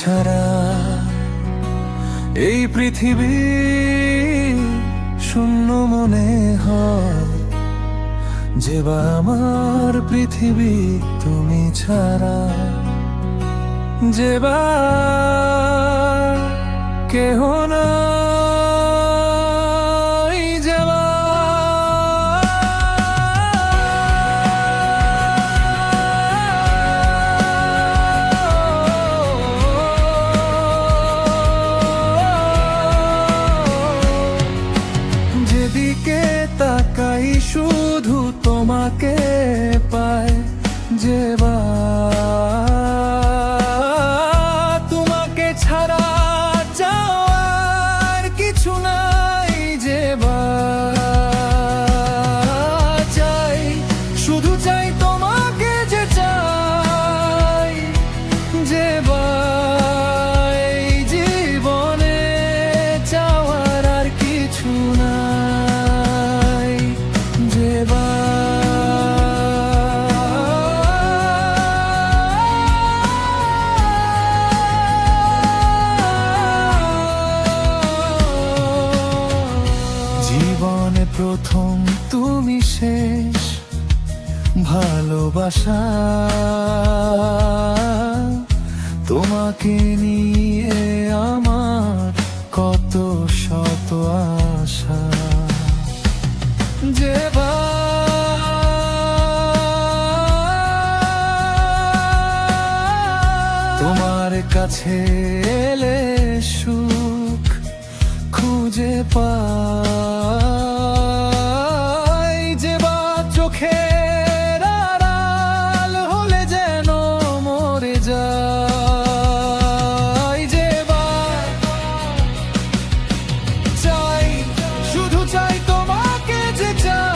ছাড়া এই পৃথিবী শূন্য মনে হয়, যে বা আমার পৃথিবী তুমি ছাড়া, যে বা কেহ নাই, যে বা যেদিকে তাকাই শুধু তোমাকে পায়, যে বা তোমাকে ছাড়া যাওয়ার কিছু নাই, যে বা চাই শুধু চাই তোমাকে, যে চাই, যে বা এই জীবনে চাওয়ার আর কিছু নাই, যে বা জীবনে প্রথম তুমি শেষ ভালোবাসা, তোমাকে নিয়ে আমার কত শত আশা, যে বা তোমার কাছে এলে সুখ খুঁজে পাই, যে বা চোখের আড়াল হলে যেন মরে যাই, যে বা চাই শুধু চাই তোমাকে, যে চাই,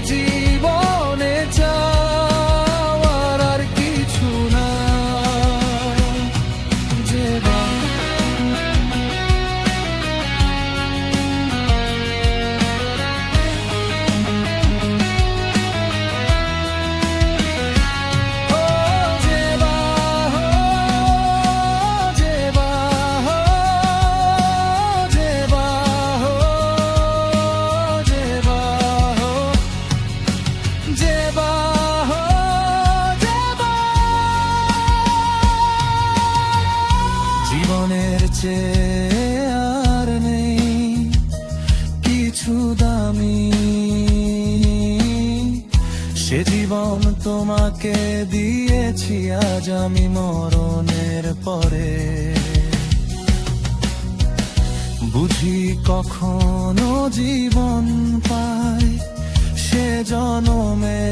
জীবনে চাওয়ার আর কিছু না, যে বা জীবনের চেয়ে আর নেই কিছু দামি, সে জীবন তোমাকে দিয়েছি আজ আমি মরণের পরে, বুঝি কখনো জীবন পাই সে জনমে,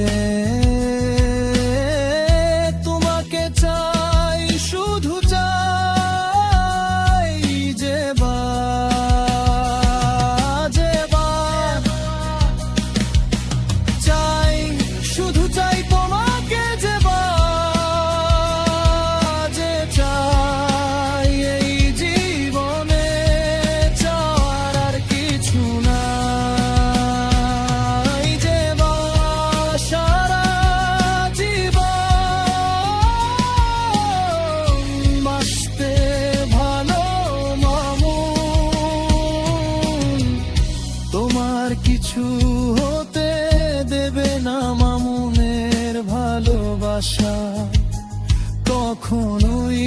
তোমাকে চাই শুধু চাই, যে বা চাই শুধু চাই তোমাকে, যে বা যে চাই এই জীবনে চাওয়ার আর কিছু নাই, যে বা সারা জীবন বাঁচতে ভালো মামুন, তোমার কিছু হতে দেবে না মামুনের ভালোবাসা, কখনোই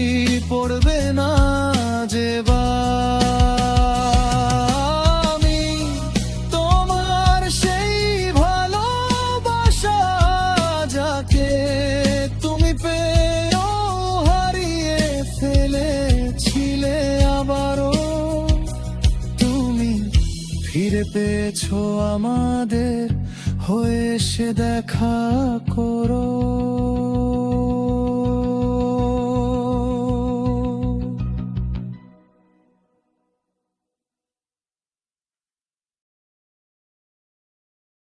পড়বে না, যে বা আমি তোমার সেই ভালোবাসা, যাকে তুমি পেয়েও হারিয়ে ফেলেছিলে, আবারও তুমি ফিরে পেয়েছো আমাদের হয়ে, সে দেখা করো।